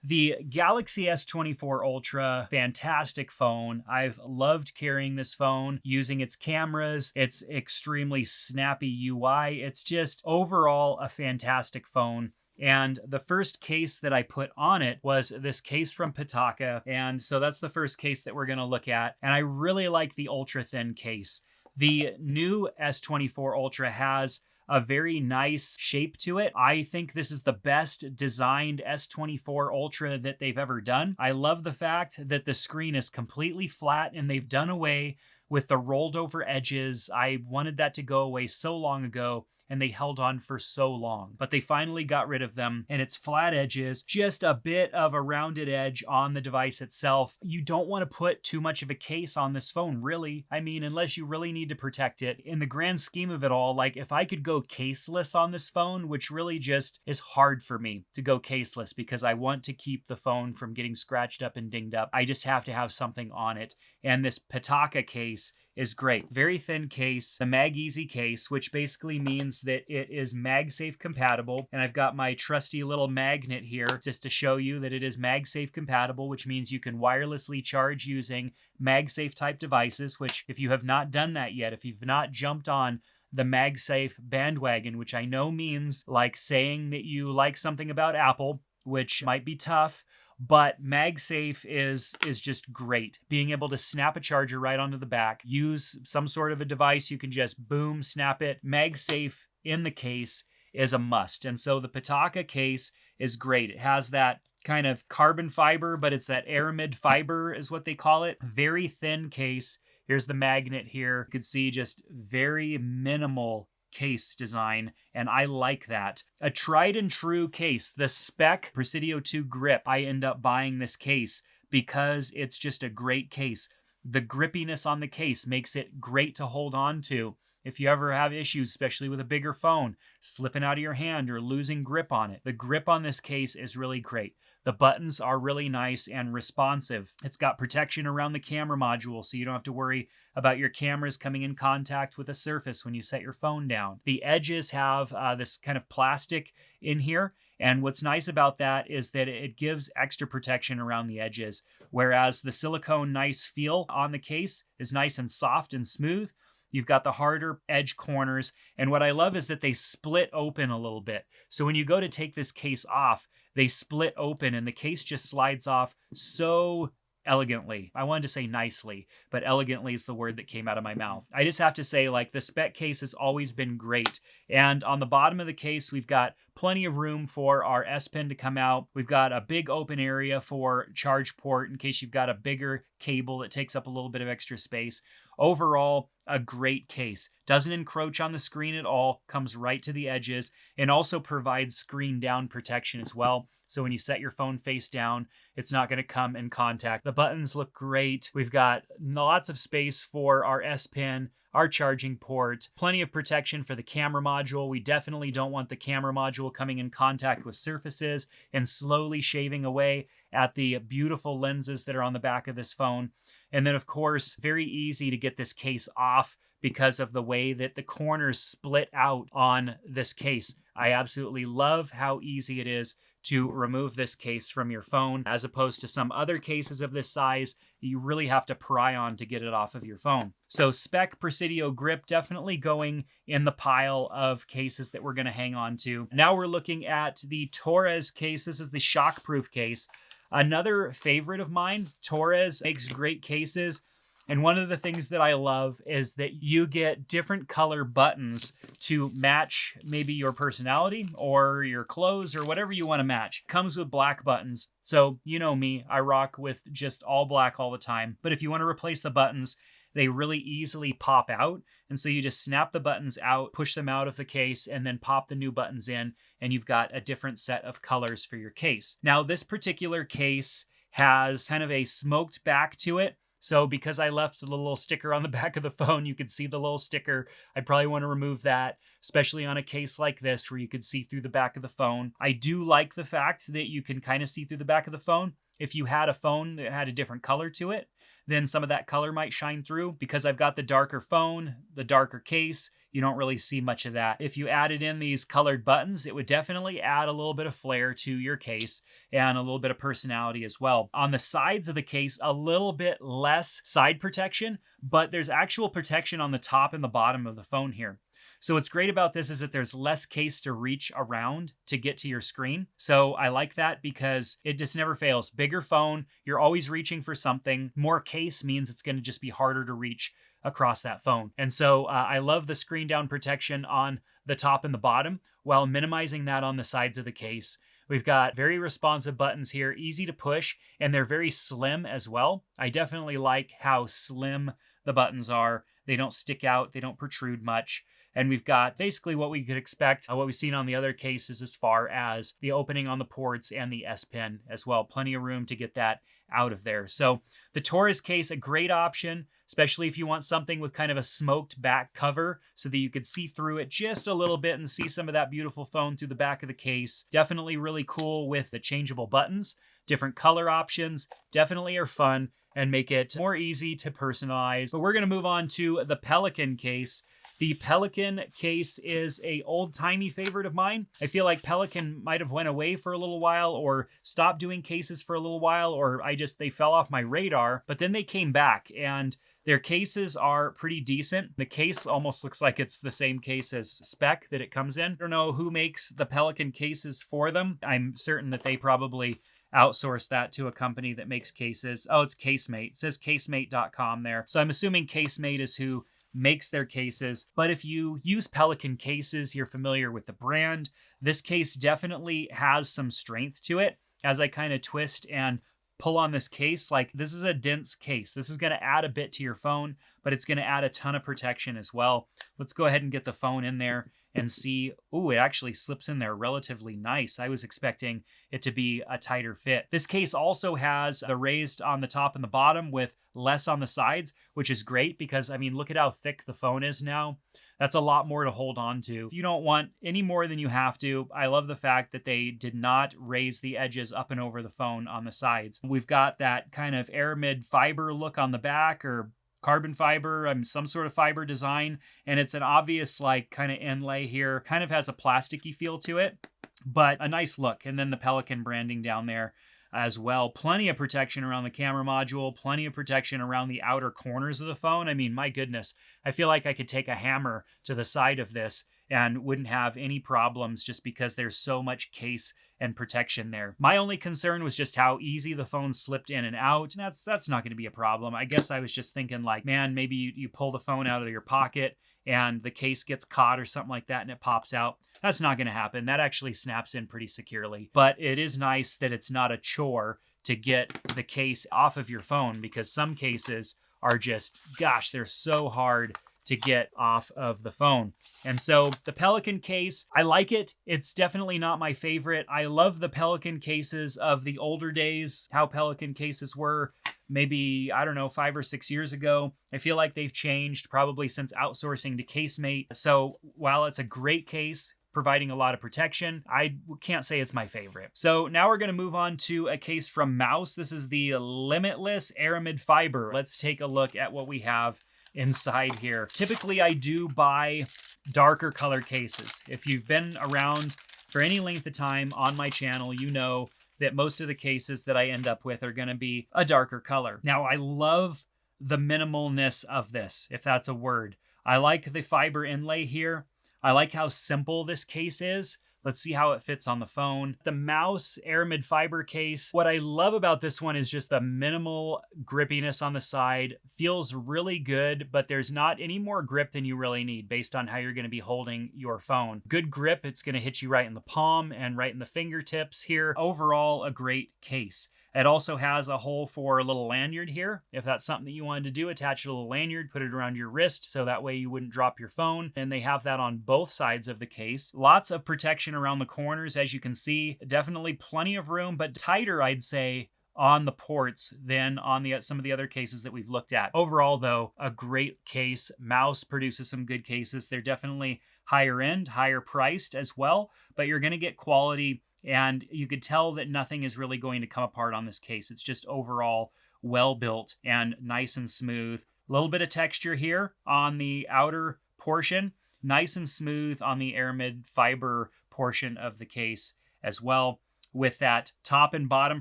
The Galaxy S24 Ultra, fantastic phone. I've loved carrying this phone, using its cameras, its extremely snappy UI. It's just overall a fantastic phone. And the first case that I put on it was this case from Pitaka. And so that's the first case that we're going to look at. And I really like the ultra thin case. The new S24 Ultra has a very nice shape to it. I think this is the best designed S24 Ultra that they've ever done. I love the fact that the screen is completely flat and they've done away with the rolled over edges. I wanted that to go away so long ago, and they held on for so long, but they finally got rid of them, and it's flat edges, just a bit of a rounded edge on the device itself. You don't want to put too much of a case on this phone, really. I mean, unless you really need to protect it. In the grand scheme of it all, like if I could go caseless on this phone, which really just is hard for me to go caseless because I want to keep the phone from getting scratched up and dinged up. I just have to have something on it. And this Pitaka case is great. Very thin case, the MagEZ case, which basically means that it is MagSafe compatible. And I've got my trusty little magnet here just to show you that it is MagSafe compatible, which means you can wirelessly charge using MagSafe type devices, which if you have not done that yet, if you've not jumped on the MagSafe bandwagon, which I know means like saying that you like something about Apple, which might be tough, but MagSafe is just great. Being able to snap a charger right onto the back, use some sort of a device, you can just boom, snap it. MagSafe in the case is a must. And so the Pitaka case is great. It has that kind of carbon fiber, but it's that Aramid fiber is what they call it. Very thin case. Here's the magnet here. You can see just very minimal case design, and I like that. A tried and true case, the Speck Presidio 2 grip. I end up buying this case because it's just a great case. The grippiness on the case makes it great to hold on to. If you ever have issues, especially with a bigger phone, slipping out of your hand or losing grip on it, the grip on this case is really great. The buttons are really nice and responsive. It's got protection around the camera module, so you don't have to worry about your cameras coming in contact with a surface when you set your phone down. The edges have this kind of plastic in here, and what's nice about that is that it gives extra protection around the edges, whereas the silicone nice feel on the case is nice and soft and smooth. You've got the harder edge corners, and what I love is that they split open a little bit. So when you go to take this case off, they split open and the case just slides off so elegantly. I wanted to say nicely, but elegantly is the word that came out of my mouth. I just have to say, like, the Speck case has always been great. And on the bottom of the case, we've got plenty of room for our S Pen to come out. We've got a big open area for charge port in case you've got a bigger cable that takes up a little bit of extra space. Overall, a great case. Doesn't encroach on the screen at all, comes right to the edges, and also provides screen down protection as well. So when you set your phone face down, it's not going to come in contact. The buttons look great. We've got lots of space for our S Pen, our charging port, plenty of protection for the camera module. We definitely don't want the camera module coming in contact with surfaces and slowly shaving away at the beautiful lenses that are on the back of this phone. And then, of course, very easy to get this case off because of the way that the corners split out on this case. I absolutely love how easy it is to remove this case from your phone, as opposed to some other cases of this size you really have to pry on to get it off of your phone. So Speck Presidio grip definitely going in the pile of cases that we're going to hang on to. Now we're looking at the Torres case. This is the Shockproof case. Another favorite of mine. Torres makes great cases. And one of the things that I love is that you get different color buttons to match maybe your personality or your clothes or whatever you want to match. Comes with black buttons. So you know me, I rock with just all black all the time. But if you want to replace the buttons, they really easily pop out. And so you just snap the buttons out, push them out of the case, and then pop the new buttons in, and you've got a different set of colors for your case. Now, this particular case has kind of a smoked back to it. So because I left the little sticker on the back of the phone, you could see the little sticker. I probably want to remove that, especially on a case like this where you could see through the back of the phone. I do like the fact that you can kind of see through the back of the phone. If you had a phone that had a different color to it, then some of that color might shine through. Because I've got the darker phone, the darker case, you don't really see much of that. If you added in these colored buttons, it would definitely add a little bit of flair to your case and a little bit of personality as well. On the sides of the case, a little bit less side protection, but there's actual protection on the top and the bottom of the phone here. So what's great about this is that there's less case to reach around to get to your screen. So I like that because it just never fails. Bigger phone, you're always reaching for something. More case means it's going to just be harder to reach across that phone. And so I love the screen down protection on the top and the bottom while minimizing that on the sides of the case. We've got very responsive buttons here, easy to push, and they're very slim as well. I definitely like how slim the buttons are. They don't stick out, they don't protrude much. And we've got basically what we could expect, what we've seen on the other cases as far as the opening on the ports and the S Pen as well. Plenty of room to get that out of there. So the Torres case, a great option, especially if you want something with kind of a smoked back cover so that you could see through it just a little bit and see some of that beautiful phone through the back of the case. Definitely really cool with the changeable buttons. Different color options definitely are fun and make it more easy to personalize. But we're going to move on to the Pelican case. The Pelican case is a old-timey favorite of mine. I feel like Pelican might have went away for a little while or stopped doing cases for a little while, or they fell off my radar, but then they came back and their cases are pretty decent. The case almost looks like it's the same case as Speck that it comes in. I don't know who makes the Pelican cases for them. I'm certain that they probably outsource that to a company that makes cases. Oh, it's Casemate. It says casemate.com there. So I'm assuming Casemate is who makes their cases. But if you use Pelican cases, you're familiar with the brand. This case definitely has some strength to it. As I kind of twist and pull on this case, like this is a dense case. This is going to add a bit to your phone, but it's going to add a ton of protection as well. Let's go ahead and get the phone in there and see. Ooh, it actually slips in there relatively nice. I was expecting it to be a tighter fit. This case also has the raised on the top and the bottom with less on the sides, which is great because, I mean, look at how thick the phone is now. That's a lot more to hold on to. If you don't want any more than you have to, I love the fact that they did not raise the edges up and over the phone on the sides. We've got that kind of Aramid fiber look on the back, or carbon fiber, some sort of fiber design, and it's an obvious like kind of inlay here. Kind of has a plasticky feel to it, but a nice look. And then the Pelican branding down there as well. Plenty of protection around the camera module, plenty of protection around the outer corners of the phone. I mean, my goodness, I feel like I could take a hammer to the side of this and wouldn't have any problems just because there's so much case and protection there. My only concern was just how easy the phone slipped in and out. And that's not going to be a problem. I guess I was just thinking like, man, maybe you pull the phone out of your pocket and the case gets caught or something like that and it pops out. That's not going to happen. That actually snaps in pretty securely. But it is nice that it's not a chore to get the case off of your phone, because some cases are just, gosh, they're so hard to get off of the phone. And so the Pelican case, I like it. It's definitely not my favorite. I love the Pelican cases of the older days, how Pelican cases were maybe, I don't know, 5 or 6 years ago. I feel like they've changed probably since outsourcing to Casemate. So while it's a great case, providing a lot of protection, I can't say it's my favorite. So now we're going to move on to a case from MOUS. This is the Limitless Aramid Fibre. Let's take a look at what we have inside here. Typically, I do buy darker color cases. If you've been around for any length of time on my channel, you know that most of the cases that I end up with are going to be a darker color. Now, I love the minimalness of this, if that's a word. I like the fiber inlay here. I like how simple this case is. Let's see how it fits on the phone. The MOUS Aramid Fiber case. What I love about this one is just the minimal grippiness on the side. Feels really good, but there's not any more grip than you really need based on how you're going to be holding your phone. Good grip. It's going to hit you right in the palm and right in the fingertips here. Overall, a great case. It also has a hole for a little lanyard here. If that's something that you wanted to do, attach a little lanyard, put it around your wrist so that way you wouldn't drop your phone. And they have that on both sides of the case. Lots of protection around the corners, as you can see. Definitely plenty of room, but tighter, I'd say, on the ports than on some of the other cases that we've looked at. Overall, though, a great case. MOUS produces some good cases. They're definitely higher end, higher priced as well, but you're going to get quality. And you could tell that nothing is really going to come apart on this case. It's just overall well built and nice and smooth. A little bit of texture here on the outer portion, nice and smooth on the Aramid fiber portion of the case as well, with that top and bottom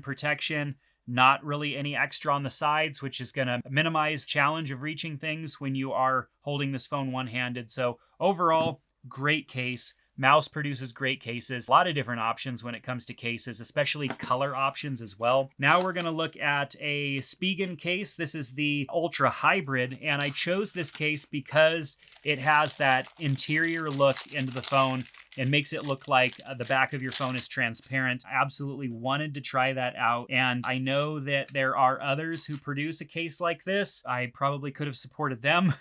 protection. Not really any extra on the sides, which is going to minimize challenge of reaching things when you are holding this phone one-handed. So overall, great case. MOUS produces great cases. A lot of different options when it comes to cases, especially color options as well. Now we're going to look at a Spigen case. This is the Ultra Hybrid, and I chose this case because it has that interior look into the phone and makes it look like the back of your phone is transparent. I absolutely wanted to try that out, and I know that there are others who produce a case like this. I probably could have supported them,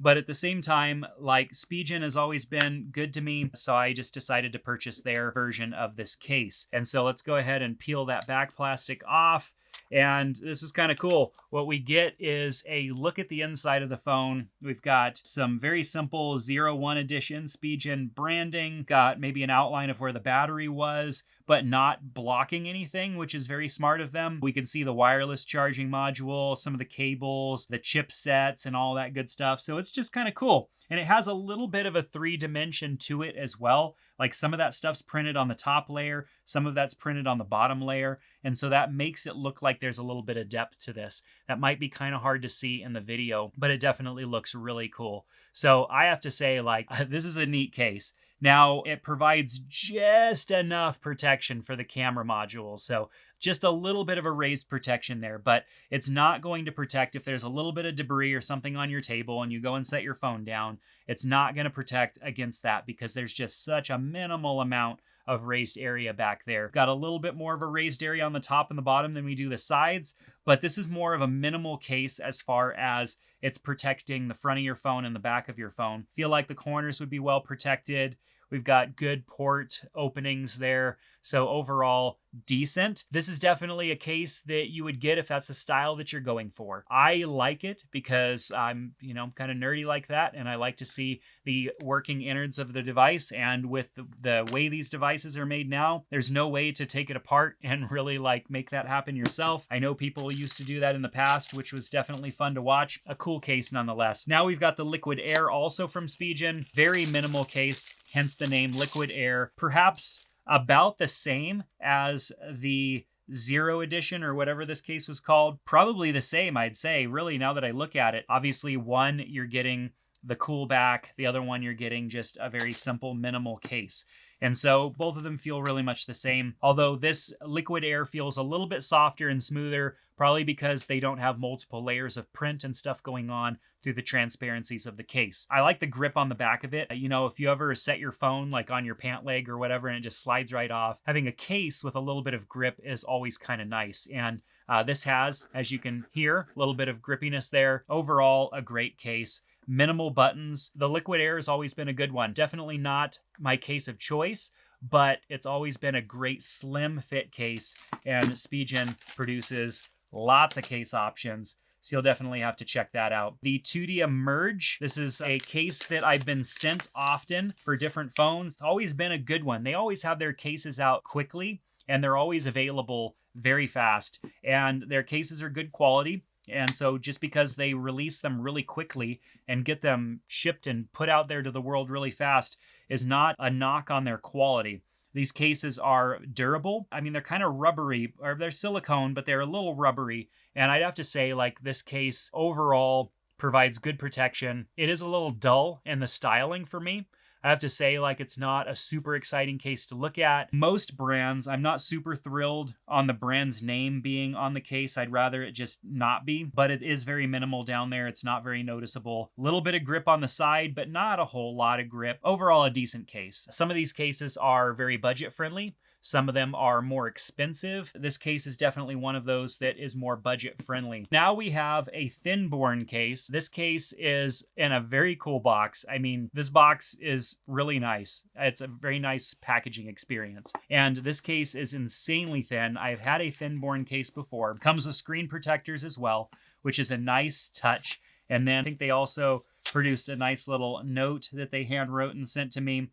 but at the same time, like, Spigen has always been good to me, so I just decided to purchase their version of this case. And so let's go ahead and peel that back plastic off. And this is kind of cool. What we get is a look at the inside of the phone. We've got some very simple 01 edition Spigen branding, got maybe an outline of where the battery was, but not blocking anything, which is very smart of them. We can see the wireless charging module, some of the cables, the chipsets, and all that good stuff. So it's just kind of cool. And it has a little bit of a 3-dimension to it as well. Like, some of that stuff's printed on the top layer, some of that's printed on the bottom layer. And so that makes it look like there's a little bit of depth to this. That might be kind of hard to see in the video, but it definitely looks really cool. So I have to say, like, this is a neat case. Now, it provides just enough protection for the camera module. So just a little bit of a raised protection there, but it's not going to protect if there's a little bit of debris or something on your table and you go and set your phone down. It's not going to protect against that because there's just such a minimal amount of raised area back there. Got a little bit more of a raised area on the top and the bottom than we do the sides, but this is more of a minimal case as far as it's protecting the front of your phone and the back of your phone. Feel like the corners would be well protected. We've got good port openings there. So overall, decent. This is definitely a case that you would get if that's a style that you're going for. I like it because I'm, kind of nerdy like that, and I like to see the working innards of the device. And with the way these devices are made now, there's no way to take it apart and really make that happen yourself. I know people used to do that in the past, which was definitely fun to watch. A cool case nonetheless. Now we've got the Liquid Air also from Spigen. Very minimal case, hence the name Liquid Air. Perhaps about the same as the 0 edition or whatever this case was called. Probably the same, I'd say, really, now that I look at it. Obviously, one, you're getting the cool back. The other one, you're getting just a very simple, minimal case. And so both of them feel really much the same. Although this Liquid Air feels a little bit softer and smoother, probably because they don't have multiple layers of print and stuff going on through the transparencies of the case. I like the grip on the back of it. If you ever set your phone on your pant leg or whatever and it just slides right off, having a case with a little bit of grip is always kind of nice. And this has, as you can hear, a little bit of grippiness there. Overall, a great case. Minimal buttons. The Liquid Air has always been a good one. Definitely not my case of choice, but it's always been a great slim fit case, and Spigen produces lots of case options. So you'll definitely have to check that out. The Tudia Merge. This is a case that I've been sent often for different phones. It's always been a good one. They always have their cases out quickly, and they're always available very fast. And their cases are good quality. And so just because they release them really quickly and get them shipped and put out there to the world really fast is not a knock on their quality. These cases are durable. I mean, they're kind of rubbery, or they're silicone, but they're a little rubbery. And I'd have to say, this case overall provides good protection. It is a little dull in the styling for me. I have to say, it's not a super exciting case to look at. Most brands, I'm not super thrilled on the brand's name being on the case. I'd rather it just not be, but it is very minimal down there. It's not very noticeable. A little bit of grip on the side, but not a whole lot of grip. Overall, a decent case. Some of these cases are very budget friendly. Some of them are more expensive. This case is definitely one of those that is more budget friendly. Now we have a Thinborne case. This case is in a very cool box. I mean, this box is really nice. It's a very nice packaging experience. And this case is insanely thin. I've had a Thinborne case before. Comes with screen protectors as well, which is a nice touch. And then I think they also produced a nice little note that they hand wrote and sent to me.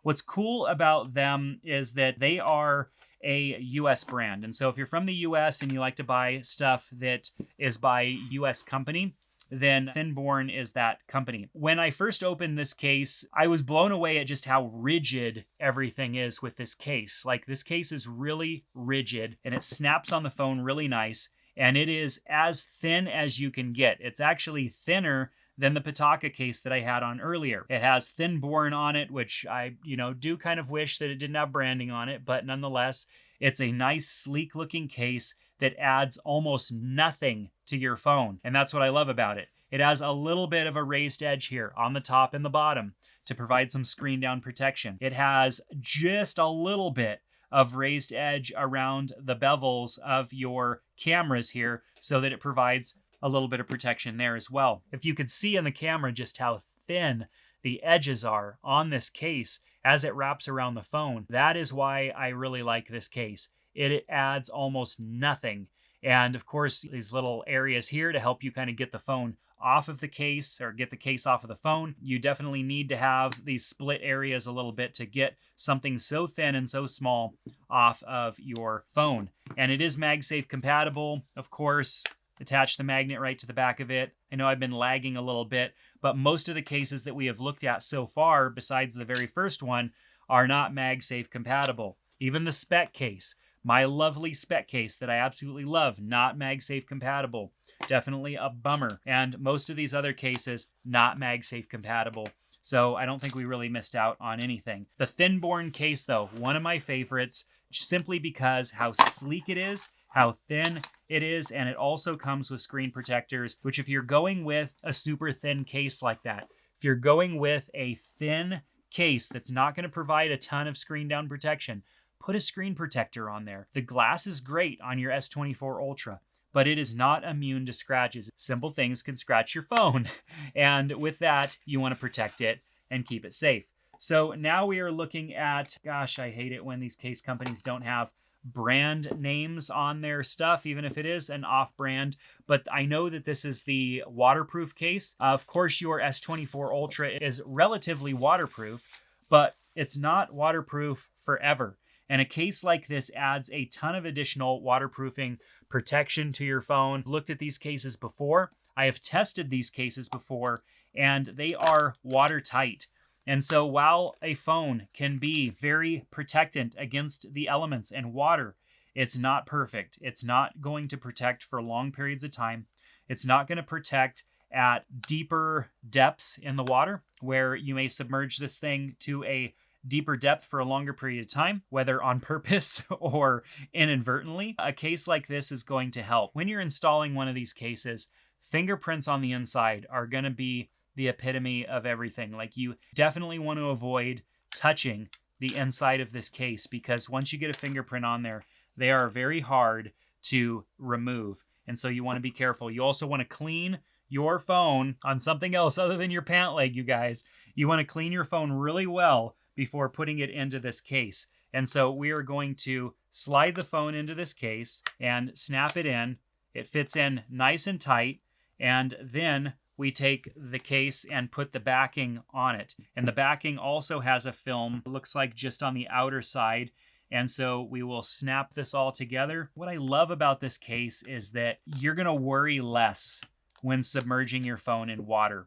What's cool about them is that they are a US brand. And so if you're from the US and you like to buy stuff that is by US company, then Thinborne is that company. When I first opened this case, I was blown away at just how rigid everything is with this case. Like, this case is really rigid and it snaps on the phone really nice, and it is as thin as you can get. It's actually thinner than the Pitaka case that I had on earlier. It has Thinborne on it, which I, do kind of wish that it didn't have branding on it, but nonetheless, it's a nice, sleek looking case that adds almost nothing to your phone. And that's what I love about it. It has a little bit of a raised edge here on the top and the bottom to provide some screen down protection. It has just a little bit of raised edge around the bevels of your cameras here so that it provides a little bit of protection there as well. If you could see in the camera just how thin the edges are on this case as it wraps around the phone, that is why I really like this case. It adds almost nothing. And of course, these little areas here to help you kind of get the phone off of the case or get the case off of the phone. You definitely need to have these split areas a little bit to get something so thin and so small off of your phone. And it is MagSafe compatible, of course. Attach the magnet right to the back of it. I know I've been lagging a little bit, but most of the cases that we have looked at so far, besides the very first one, are not MagSafe compatible. Even the Speck case, my lovely Speck case that I absolutely love, not MagSafe compatible. Definitely a bummer. And most of these other cases, not MagSafe compatible. So I don't think we really missed out on anything. The Thinborne case, though, one of my favorites, simply because how sleek it is, how thin it is, and it also comes with screen protectors, which if you're going with a super thin case like that, if you're going with a thin case that's not going to provide a ton of screen down protection, put a screen protector on there. The glass is great on your S24 Ultra, but it is not immune to scratches. Simple things can scratch your phone. And with that, you want to protect it and keep it safe. So now we are looking at, gosh, I hate it when these case companies don't have brand names on their stuff, even if it is an off-brand. But I know that this is the waterproof case. Of course, your S24 Ultra is relatively waterproof, but it's not waterproof forever. And a case like this adds a ton of additional waterproofing protection to your phone. Looked at these cases before. I have tested these cases before, and they are watertight. And so while a phone can be very protectant against the elements and water, it's not perfect. It's not going to protect for long periods of time. It's not going to protect at deeper depths in the water where you may submerge this thing to a deeper depth for a longer period of time, whether on purpose or inadvertently. A case like this is going to help. When you're installing one of these cases, fingerprints on the inside are going to be the epitome of everything. Like, you definitely want to avoid touching the inside of this case, because once you get a fingerprint on there, they are very hard to remove. And so you want to be careful. You also want to clean your phone on something else other than your pant leg, you guys. You want to clean your phone really well before putting it into this case. And so we are going to slide the phone into this case and snap it in. It fits in nice and tight. And then we take the case and put the backing on it. And the backing also has a film, it looks like just on the outer side. And so we will snap this all together. What I love about this case is that you're gonna worry less when submerging your phone in water.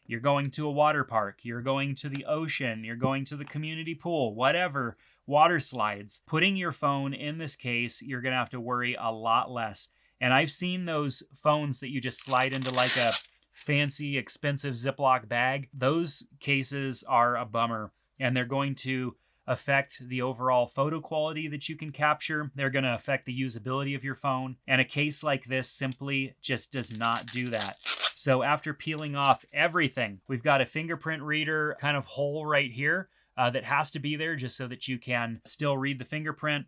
You're going to a water park, you're going to the ocean, you're going to the community pool, whatever, water slides. Putting your phone in this case, you're gonna have to worry a lot less. And I've seen those phones that you just slide into like a fancy, expensive Ziploc bag. Those cases are a bummer, and they're going to affect the overall photo quality that you can capture. They're going to affect the usability of your phone. And a case like this simply just does not do that. So after peeling off everything, we've got a fingerprint reader kind of hole right here that has to be there just so that you can still read the fingerprint.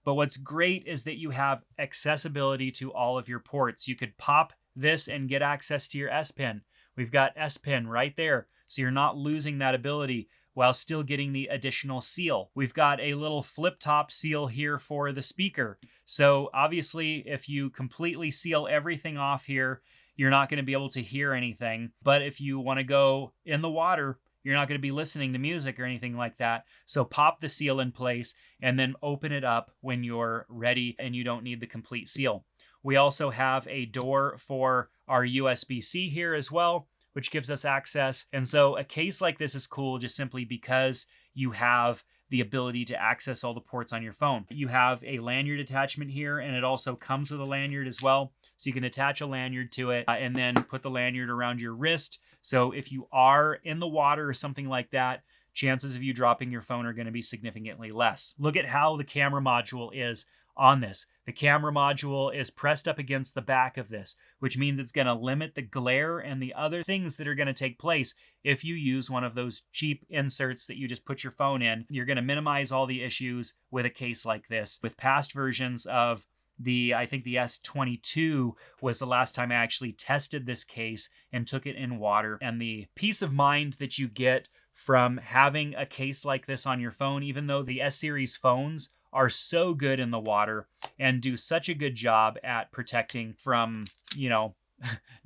But what's great is that you have accessibility to all of your ports. You could pop this and get access to your S Pen. We've got S Pen right there, so you're not losing that ability while still getting the additional seal. We've got a little flip top seal here for the speaker. So obviously, if you completely seal everything off here, you're not going to be able to hear anything. But if you want to go in the water You're not going to be listening to music or anything like that. So pop the seal in place and then open it up when you're ready and you don't need the complete seal. We also have a door for our USB-C here as well, which gives us access. And so a case like this is cool just simply because you have the ability to access all the ports on your phone. You have a lanyard attachment here, and it also comes with a lanyard as well. So you can attach a lanyard to it and then put the lanyard around your wrist. So if you are in the water or something like that, chances of you dropping your phone are going to be significantly less. Look at how the camera module is on this. The camera module is pressed up against the back of this, which means it's going to limit the glare and the other things that are going to take place if you use one of those cheap inserts that you just put your phone in. You're going to minimize all the issues with a case like this. With past versions of I think the S22 was the last time I actually tested this case and took it in water. And the peace of mind that you get from having a case like this on your phone, even though the S-series phones are so good in the water and do such a good job at protecting from,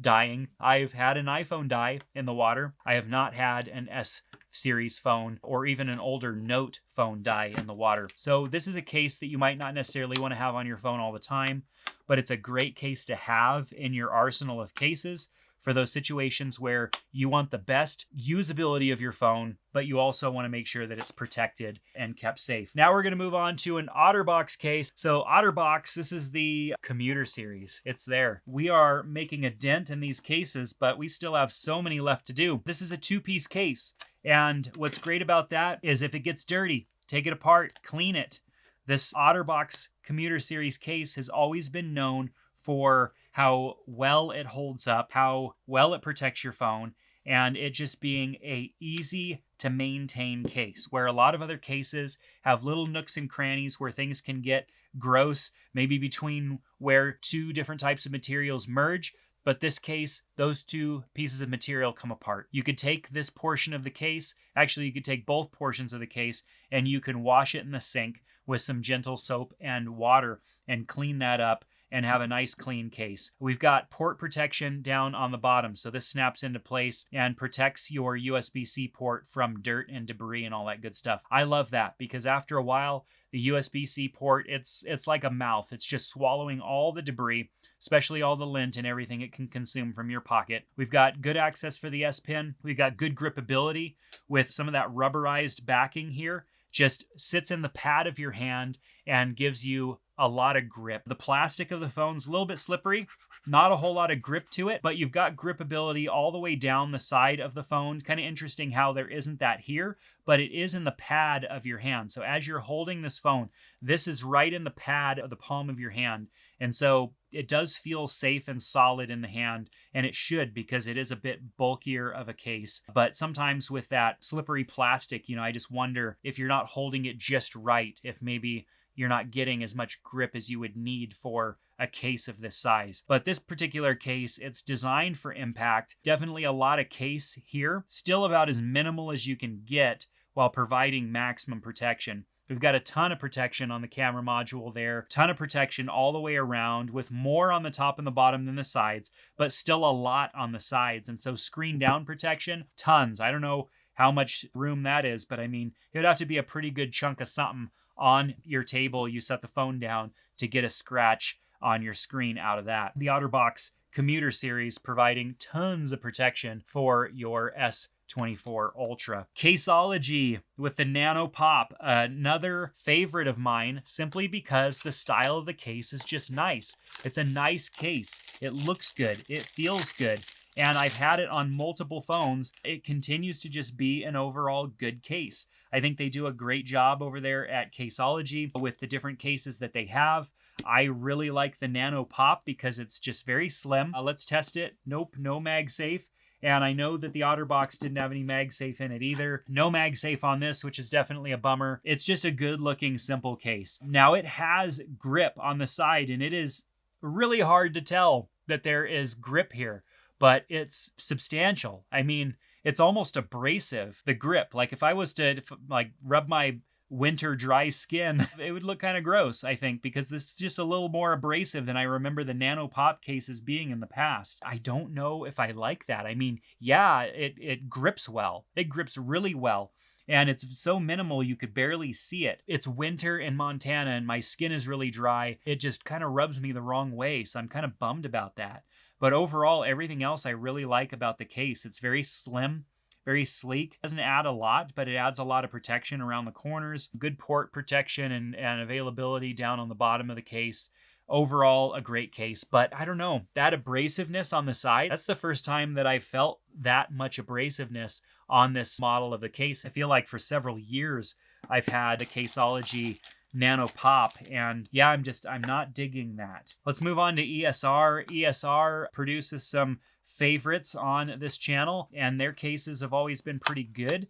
dying. I've had an iPhone die in the water. I have not had an S-series phone or even an older Note phone die in the water. So this is a case that you might not necessarily want to have on your phone all the time, but it's a great case to have in your arsenal of cases for those situations where you want the best usability of your phone, but you also want to make sure that it's protected and kept safe. Now we're going to move on to an Otterbox case. So Otterbox, this is the Commuter series. It's there. We are making a dent in these cases, but we still have so many left to do. This is a two-piece case. And what's great about that is if it gets dirty, take it apart, clean it. This Otterbox Commuter series case has always been known for how well it holds up, how well it protects your phone, and it just being a easy to maintain case, where a lot of other cases have little nooks and crannies where things can get gross, maybe between where two different types of materials merge. But this case, those two pieces of material come apart. You could take this portion of the case, actually you could take both portions of the case, and you can wash it in the sink with some gentle soap and water and clean that up and have a nice clean case. We've got port protection down on the bottom, so this snaps into place and protects your USB-C port from dirt and debris and all that good stuff. I love that because after a while, the USB-C port, it's like a mouth. It's just swallowing all the debris, especially all the lint and everything it can consume from your pocket. We've got good access for the S Pen. We've got good gripability with some of that rubberized backing here. Just sits in the pad of your hand and gives you a lot of grip. The plastic of the phone's a little bit slippery, not a whole lot of grip to it, but you've got gripability all the way down the side of the phone. Kind of interesting how there isn't that here, but it is in the pad of your hand. So as you're holding this phone, this is right in the pad of the palm of your hand. And so it does feel safe and solid in the hand, and it should because it is a bit bulkier of a case. But sometimes with that slippery plastic, I just wonder if you're not holding it just right, if maybe you're not getting as much grip as you would need for a case of this size. But this particular case, it's designed for impact. Definitely a lot of case here. Still about as minimal as you can get while providing maximum protection. We've got a ton of protection on the camera module there, ton of protection all the way around with more on the top and the bottom than the sides, but still a lot on the sides. And so screen down protection, tons. I don't know how much room that is, but I mean, it would have to be a pretty good chunk of something on your table. You set the phone down to get a scratch on your screen out of that. The Otterbox Commuter series providing tons of protection for your S24 Ultra. Caseology with the Nano Pop, another favorite of mine simply because the style of the case is just nice. It's a nice case. It looks good. It feels good. And I've had it on multiple phones. It continues to just be an overall good case. I think they do a great job over there at Caseology with the different cases that they have. I really like the Nano Pop because it's just very slim. Let's test it. Nope, no MagSafe. And I know that the Otterbox didn't have any MagSafe in it either. No MagSafe on this, which is definitely a bummer. It's just a good looking, simple case. Now it has grip on the side, and it is really hard to tell that there is grip here, but it's substantial. I mean, it's almost abrasive, the grip. Like if I was to rub my winter dry skin, it would look kind of gross, I think, because this is just a little more abrasive than I remember the Nano Pop cases being in the past. I don't know if I like that. I mean, yeah, it grips well. It grips really well. And it's so minimal you could barely see it. It's winter in Montana and my skin is really dry. It just kind of rubs me the wrong way, so I'm kind of bummed about that. But overall, everything else I really like about the case. It's very slim, very sleek. Doesn't add a lot, but it adds a lot of protection around the corners. Good port protection and availability down on the bottom of the case. Overall, a great case, but I don't know, that abrasiveness on the side, that's the first time that I felt that much abrasiveness on this model of the case. I feel like for several years, I've had a Caseology Nano Pop, and yeah, I'm not digging that. Let's move on to ESR. ESR produces some favorites on this channel, and their cases have always been pretty good.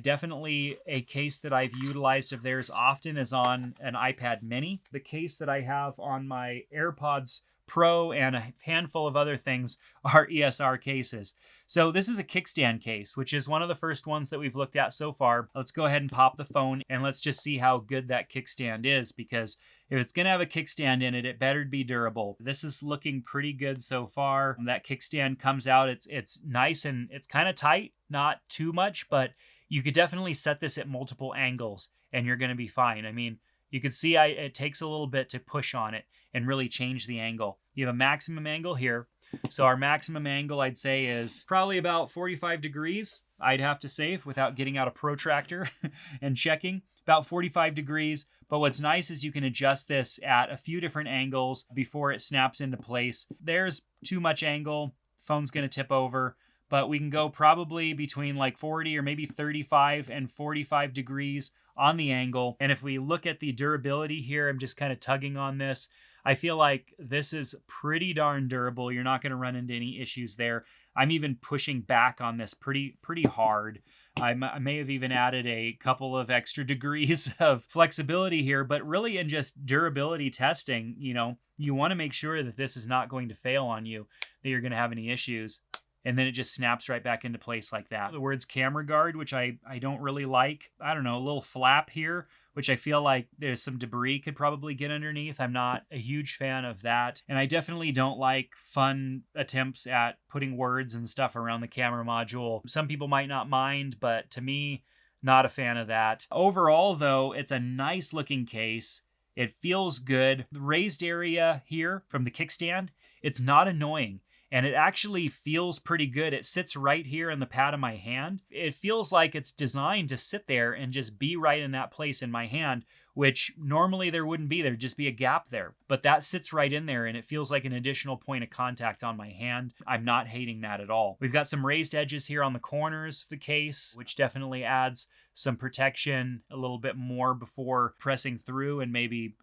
Definitely a case that I've utilized of theirs often is on an iPad mini. The case that I have on my AirPods Pro and a handful of other things are ESR cases. So this is a kickstand case, which is one of the first ones that we've looked at so far. Let's go ahead and pop the phone and let's just see how good that kickstand is, because if it's going to have a kickstand in it, it better be durable. This is looking pretty good so far. That kickstand comes out. It's nice and it's kind of tight, not too much, but you could definitely set this at multiple angles and you're going to be fine. I mean, you can see it takes a little bit to push on it and really change the angle. You have a maximum angle here. So our maximum angle, I'd say, is probably about 45 degrees. I'd have to say, without getting out a protractor and checking, about 45 degrees. But what's nice is you can adjust this at a few different angles before it snaps into place. There's too much angle, phone's going to tip over. But we can go probably between like 40 or maybe 35 and 45 degrees on the angle. And if we look at the durability here, I'm just kind of tugging on this. I feel like this is pretty darn durable. You're not going to run into any issues there. I'm even pushing back on this pretty hard. I may have even added a couple of extra degrees of flexibility here, but really in just durability testing, you want to make sure that this is not going to fail on you, that you're going to have any issues. And then it just snaps right back into place like that. The words camera guard, which I don't really like. I don't know, a little flap here, which I feel like there's some debris could probably get underneath. I'm not a huge fan of that. And I definitely don't like fun attempts at putting words and stuff around the camera module. Some people might not mind, but to me, not a fan of that. Overall, though, it's a nice looking case. It feels good. The raised area here from the kickstand, it's not annoying. And it actually feels pretty good. It sits right here in the pad of my hand. It feels like it's designed to sit there and just be right in that place in my hand, which normally there wouldn't be. There'd just be a gap there. But that sits right in there and it feels like an additional point of contact on my hand. I'm not hating that at all. We've got some raised edges here on the corners of the case, which definitely adds some protection a little bit more before pressing through. And maybe,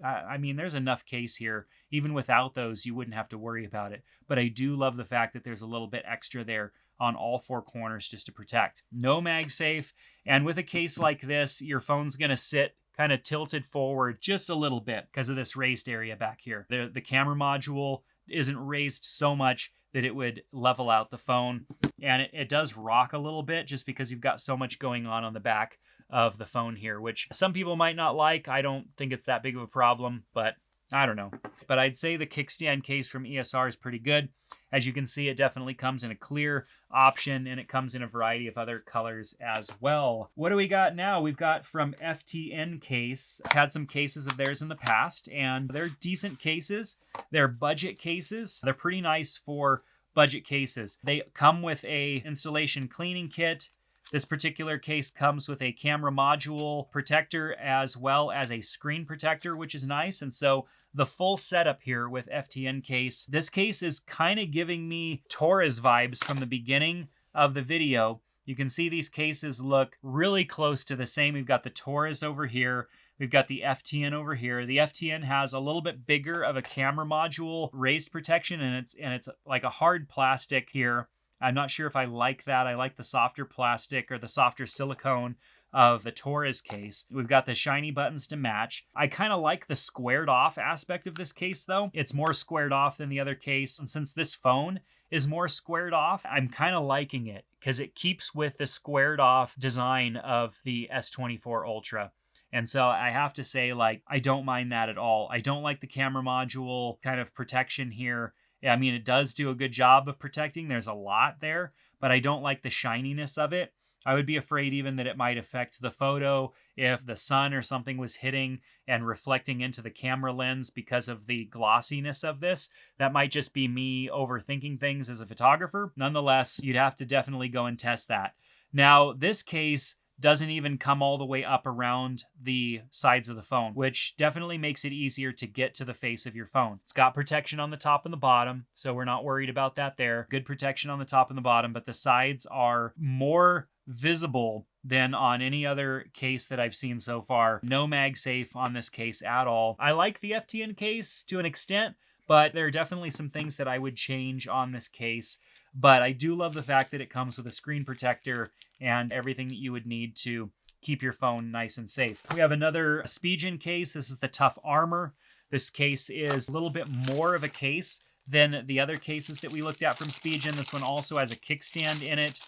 there's enough case here. Even without those, you wouldn't have to worry about it. But I do love the fact that there's a little bit extra there on all four corners just to protect. No MagSafe. And with a case like this, your phone's going to sit kind of tilted forward just a little bit because of this raised area back here. The camera module isn't raised so much that it would level out the phone. And it does rock a little bit just because you've got so much going on the back of the phone here, which some people might not like. I don't think it's that big of a problem, but I don't know. But I'd say the kickstand case from ESR is pretty good. As you can see, it definitely comes in a clear option and it comes in a variety of other colors as well. What do we got now? We've got from FTN Case. I've had some cases of theirs in the past and they're decent cases. They're budget cases. They're pretty nice for budget cases. They come with a installation cleaning kit. This particular case comes with a camera module protector as well as a screen protector, which is nice. And so the full setup here with FTN Case, this case is kind of giving me Torres vibes from the beginning of the video. You can see these cases look really close to the same. We've got the Torres over here. We've got the FTN over here. The FTN has a little bit bigger of a camera module raised protection, and it's like a hard plastic here. I'm not sure if I like that. I like the softer plastic or the softer silicone of the Torres case. We've got the shiny buttons to match. I kind of like the squared off aspect of this case though. It's more squared off than the other case. And since this phone is more squared off, I'm kind of liking it because it keeps with the squared off design of the S24 Ultra. And so I have to say, like, I don't mind that at all. I don't like the camera module kind of protection here. I mean, it does do a good job of protecting. There's a lot there, but I don't like the shininess of it. I would be afraid even that it might affect the photo if the sun or something was hitting and reflecting into the camera lens because of the glossiness of this. That might just be me overthinking things as a photographer. Nonetheless, you'd have to definitely go and test that. Now, this case doesn't even come all the way up around the sides of the phone, which definitely makes it easier to get to the face of your phone. It's got protection on the top and the bottom, so we're not worried about that there. Good protection on the top and the bottom, but the sides are more visible than on any other case that I've seen so far. No MagSafe on this case at all. I like the FTN case to an extent, but there are definitely some things that I would change on this case. But I do love the fact that it comes with a screen protector and everything that you would need to keep your phone nice and safe. We have another Spigen case. This is the Tough Armor. This case is a little bit more of a case than the other cases that we looked at from Spigen. This one also has a kickstand in it.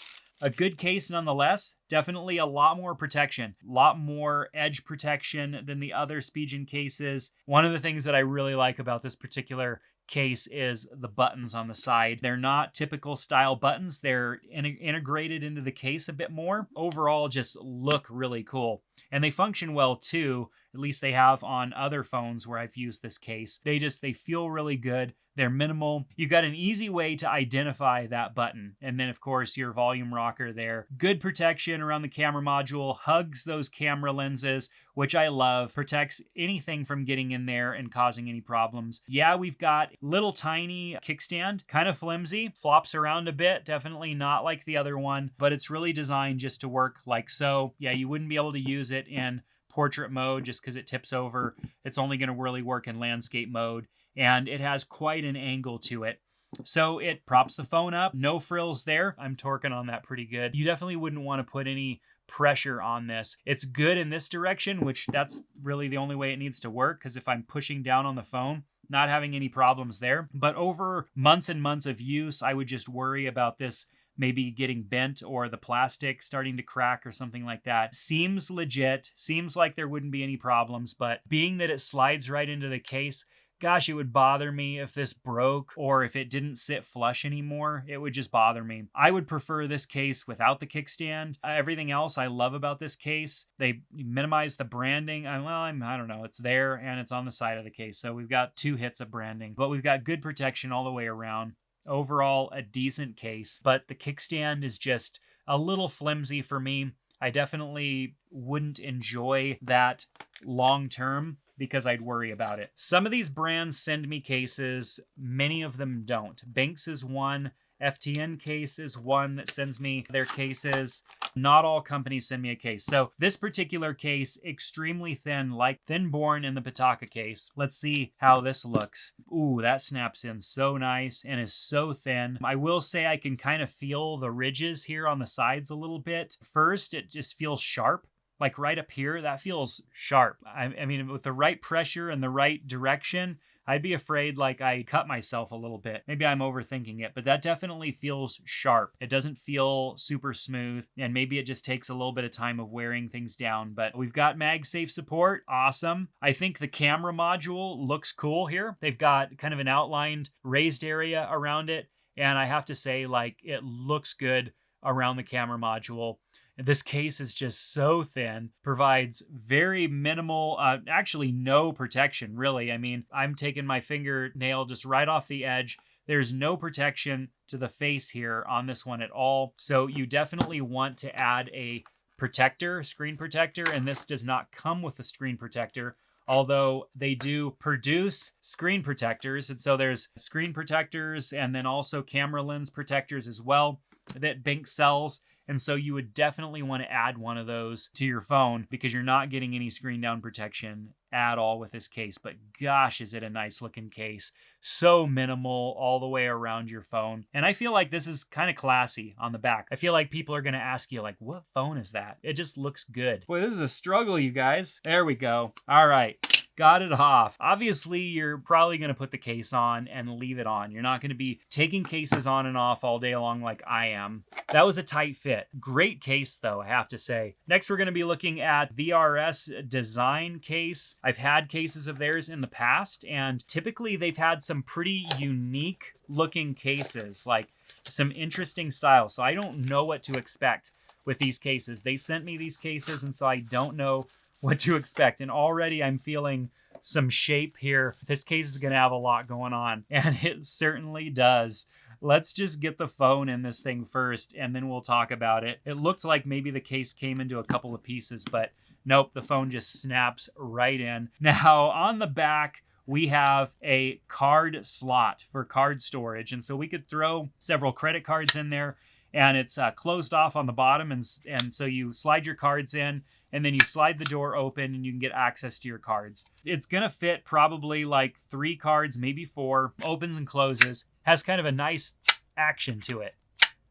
A good case nonetheless, definitely a lot more protection, a lot more edge protection than the other Spigen cases. One of the things that I really like about this particular case is the buttons on the side. They're not typical style buttons. They're integrated into the case a bit more. Overall, just look really cool. And they function well too. At least they have on other phones where I've used this case. They feel really good. They're minimal. You've got an easy way to identify that button. And then, of course, your volume rocker there. Good protection around the camera module. Hugs those camera lenses, which I love. Protects anything from getting in there and causing any problems. Yeah, we've got little tiny kickstand. Kind of flimsy. Flops around a bit. Definitely not like the other one. But it's really designed just to work like so. Yeah, you wouldn't be able to use it in portrait mode just because it tips over. It's only going to really work in landscape mode. And it has quite an angle to it. So it props the phone up. No frills there. I'm torquing on that pretty good. You definitely wouldn't want to put any pressure on this. It's good in this direction, which that's really the only way it needs to work, because if I'm pushing down on the phone, not having any problems there. But over months and months of use, I would just worry about this maybe getting bent or the plastic starting to crack or something like that. Seems legit. Seems like there wouldn't be any problems, but being that it slides right into the case, gosh, it would bother me if this broke or if it didn't sit flush anymore. It would just bother me. I would prefer this case without the kickstand. Everything else I love about this case. They minimize the branding. I don't know. It's there and it's on the side of the case. So we've got 2 hits of branding, but we've got good protection all the way around. Overall, a decent case, but the kickstand is just a little flimsy for me. I definitely wouldn't enjoy that long term, because I'd worry about it. Some of these brands send me cases, many of them don't. Benks is one, FTN case is one that sends me their cases. Not all companies send me a case. So this particular case, extremely thin, like Thinborne in the Pitaka case. Let's see how this looks. Ooh, that snaps in so nice and is so thin. I will say I can kind of feel the ridges here on the sides a little bit. First, it just feels sharp. Like right up here, that feels sharp. I mean, with the right pressure and the right direction, I'd be afraid like I cut myself a little bit. Maybe I'm overthinking it, but that definitely feels sharp. It doesn't feel super smooth, and maybe it just takes a little bit of time of wearing things down, but we've got MagSafe support. Awesome. I think the camera module looks cool here. They've got kind of an outlined raised area around it, and I have to say, like, it looks good around the camera module. This case is just so thin, provides very minimal, actually no protection, really. I mean, I'm taking my fingernail just right off the edge. There's no protection to the face here on this one at all. So you definitely want to add a protector, screen protector, and this does not come with a screen protector, although they do produce screen protectors. And so there's screen protectors and then also camera lens protectors as well that Benks sells. And so you would definitely want to add one of those to your phone because you're not getting any screen down protection at all with this case. But gosh, is it a nice looking case. So minimal all the way around your phone. And I feel like this is kind of classy on the back. I feel like people are going to ask you like, what phone is that? It just looks good. Boy, this is a struggle, you guys. There we go. All right. got it off. Obviously, you're probably going to put the case on and leave it on. You're not going to be taking cases on and off all day long like I am. That was a tight fit. Great case though, I have to say. Next, we're going to be looking at VRS Design case. I've had cases of theirs in the past, and typically they've had some pretty unique looking cases, like some interesting styles. So I don't know what to expect with these cases. They sent me these cases, and so I don't know what to expect. And already I'm feeling some shape here. This case is going to have a lot going on, and it certainly does. Let's just get the phone in this thing first, and then we'll talk about it. It looked like maybe the case came into a couple of pieces, but nope, the phone just snaps right in. Now, on the back, we have a card slot for card storage, and so we could throw several credit cards in there, and it's closed off on the bottom, and so you slide your cards in, and then you slide the door open and you can get access to your cards. It's going to fit probably like 3 cards, maybe 4, opens and closes, has kind of a nice action to it.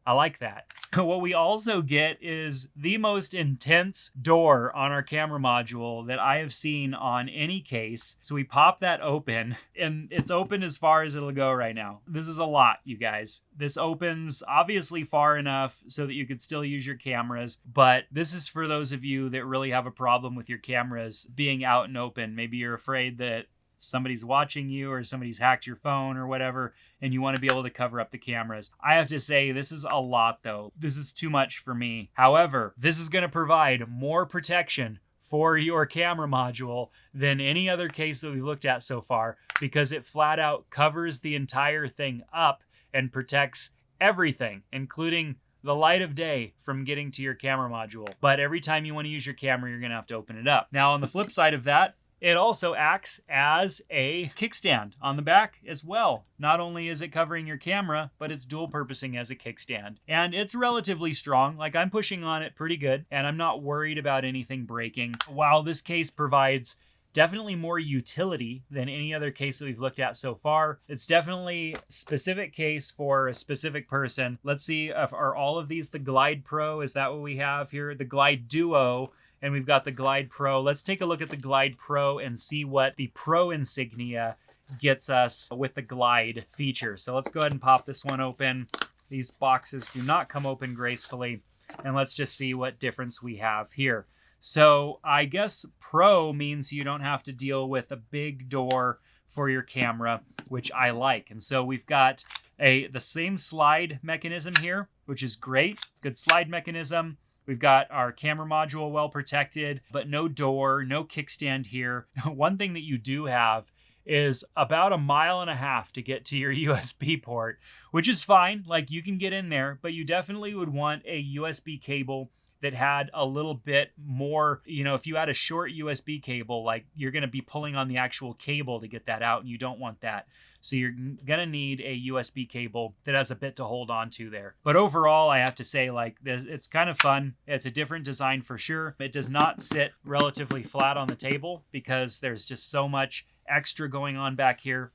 I like that. What we also get is the most intense door on our camera module that I have seen on any case. So we pop that open, and it's open as far as it'll go right now. This is a lot, you guys. This opens obviously far enough so that you could still use your cameras, but this is for those of you that really have a problem with your cameras being out and open. Maybe you're afraid that somebody's watching you or somebody's hacked your phone or whatever, and you want to be able to cover up the cameras. I have to say, this is a lot though. This is too much for me. However, this is going to provide more protection for your camera module than any other case that we've looked at so far, because it flat out covers the entire thing up and protects everything, including the light of day, from getting to your camera module. But every time you want to use your camera, you're going to have to open it up. Now, on the flip side of that, it also acts as a kickstand on the back as well. Not only is it covering your camera, but it's dual purposing as a kickstand. And it's relatively strong. Like, I'm pushing on it pretty good, and I'm not worried about anything breaking. While this case provides definitely more utility than any other case that we've looked at so far, it's definitely a specific case for a specific person. Let's see, are all of these the Glide Pro? Is that what we have here? The Glide Duo. And we've got the Glide Pro. Let's take a look at the Glide Pro and see what the Pro insignia gets us with the Glide feature. So let's go ahead and pop this one open. These boxes do not come open gracefully. And let's just see what difference we have here. So I guess Pro means you don't have to deal with a big door for your camera, which I like. And so we've got the same slide mechanism here, which is great. Good slide mechanism. We've got our camera module well protected, but no door, no kickstand here. One thing that you do have is about 1.5 miles to get to your USB port, which is fine. Like, you can get in there, but you definitely would want a USB cable that had a little bit more, if you had a short USB cable, like, you're going to be pulling on the actual cable to get that out, and you don't want that. So you're going to need a USB cable that has a bit to hold on to there. But overall, I have to say, like, it's kind of fun. It's a different design for sure. It does not sit relatively flat on the table because there's just so much extra going on back here.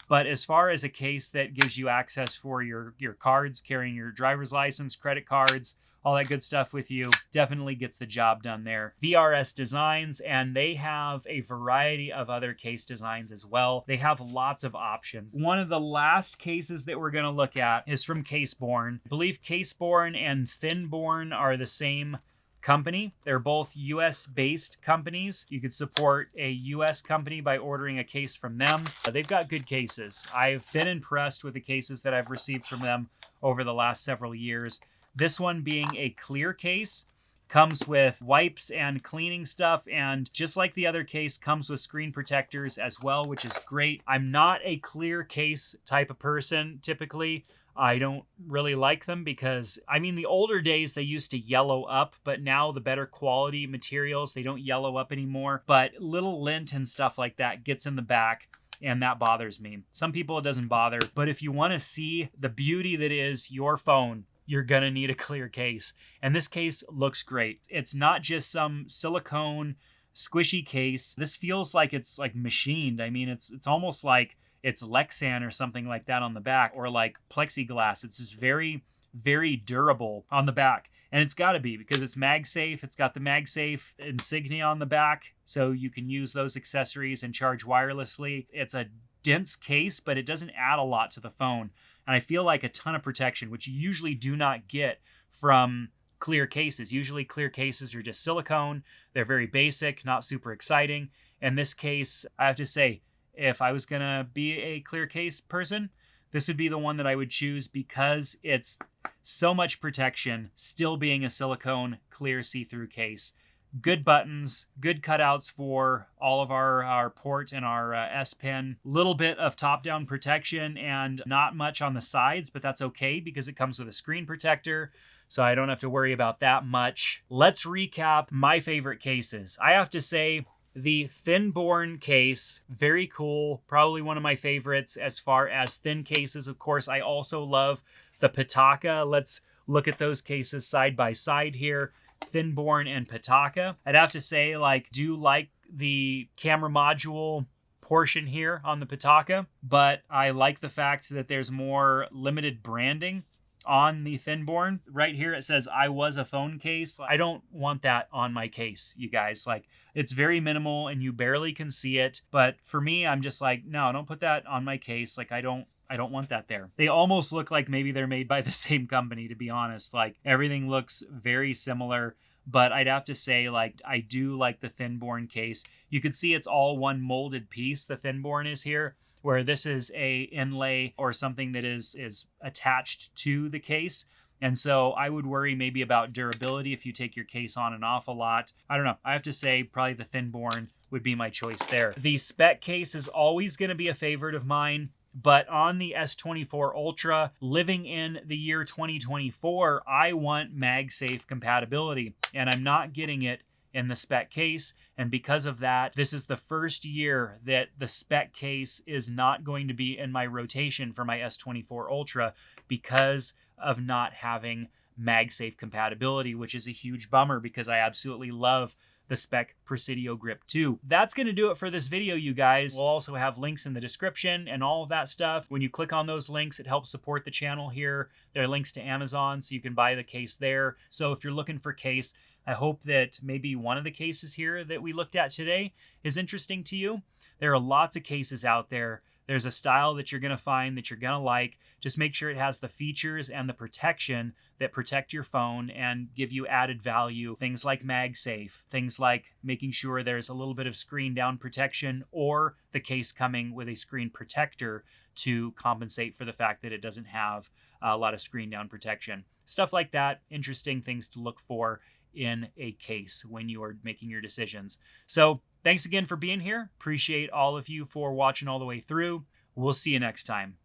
But as far as a case that gives you access for your cards, carrying your driver's license, credit cards, all that good stuff with you, definitely gets the job done there. VRS Designs, and they have a variety of other case designs as well. They have lots of options. One of the last cases that we're going to look at is from Caseborne. I believe Caseborne and Thinborne are the same company. They're both US-based companies. You could support a US company by ordering a case from them. They've got good cases. I've been impressed with the cases that I've received from them over the last several years. This one being a clear case, comes with wipes and cleaning stuff, and just like the other case, comes with screen protectors as well, which is great. I'm not a clear case type of person typically. I don't really like them because, the older days they used to yellow up, but now the better quality materials, they don't yellow up anymore. But little lint and stuff like that gets in the back, and that bothers me. Some people it doesn't bother, but if you want to see the beauty that is your phone, you're going to need a clear case. And this case looks great. It's not just some silicone squishy case. This feels like it's like machined. It's almost like it's Lexan or something like that on the back, or like plexiglass. It's just very, very durable on the back. And it's got to be because it's MagSafe. It's got the MagSafe insignia on the back, so you can use those accessories and charge wirelessly. It's a dense case, but it doesn't add a lot to the phone. And I feel like a ton of protection, which you usually do not get from clear cases. Usually clear cases are just silicone. They're very basic, not super exciting. In this case, I have to say, if I was going to be a clear case person, this would be the one that I would choose because it's so much protection, still being a silicone clear see-through case. Good buttons, good cutouts for all of our port and our S Pen. Little bit of top-down protection and not much on the sides, but that's okay because it comes with a screen protector, so I don't have to worry about that much. Let's recap my favorite cases. I have to say, the Thinborne case, very cool. Probably one of my favorites as far as thin cases. Of course, I also love the Pitaka. Let's look at those cases side by side here. Thinborne and Pitaka. I'd have to say, do like the camera module portion here on the Pitaka, but I like the fact that there's more limited branding on the Thinborne. Right here it says, I was a phone case. I don't want that on my case, you guys. It's very minimal and you barely can see it. But for me, I'm just like, no, don't put that on my case. I don't want that there. They almost look like maybe they're made by the same company, to be honest. Everything looks very similar. But I'd have to say, I do like the Thinborne case. You could see it's all one molded piece, the Thinborne is here, where this is a inlay or something that is attached to the case. And so I would worry maybe about durability if you take your case on and off a lot. I don't know. I have to say probably the Thinborne would be my choice there. The Speck case is always going to be a favorite of mine. But on the S24 Ultra, living in the year 2024, I want MagSafe compatibility. And I'm not getting it in the Speck case. And because of that, this is the first year that the Speck case is not going to be in my rotation for my S24 Ultra because of not having MagSafe compatibility, which is a huge bummer because I absolutely love the Speck Presidio Grip 2. That's going to do it for this video, you guys. We'll also have links in the description and all of that stuff. When you click on those links, it helps support the channel here. There are links to Amazon, so you can buy the case there. So if you're looking for case, I hope that maybe one of the cases here that we looked at today is interesting to you. There are lots of cases out there. There's a style that you're going to find that you're going to like. Just make sure it has the features and the protection that protect your phone and give you added value. Things like MagSafe, things like making sure there's a little bit of screen down protection or the case coming with a screen protector to compensate for the fact that it doesn't have a lot of screen down protection. Stuff like that, interesting things to look for in a case when you are making your decisions. So thanks again for being here. Appreciate all of you for watching all the way through. We'll see you next time.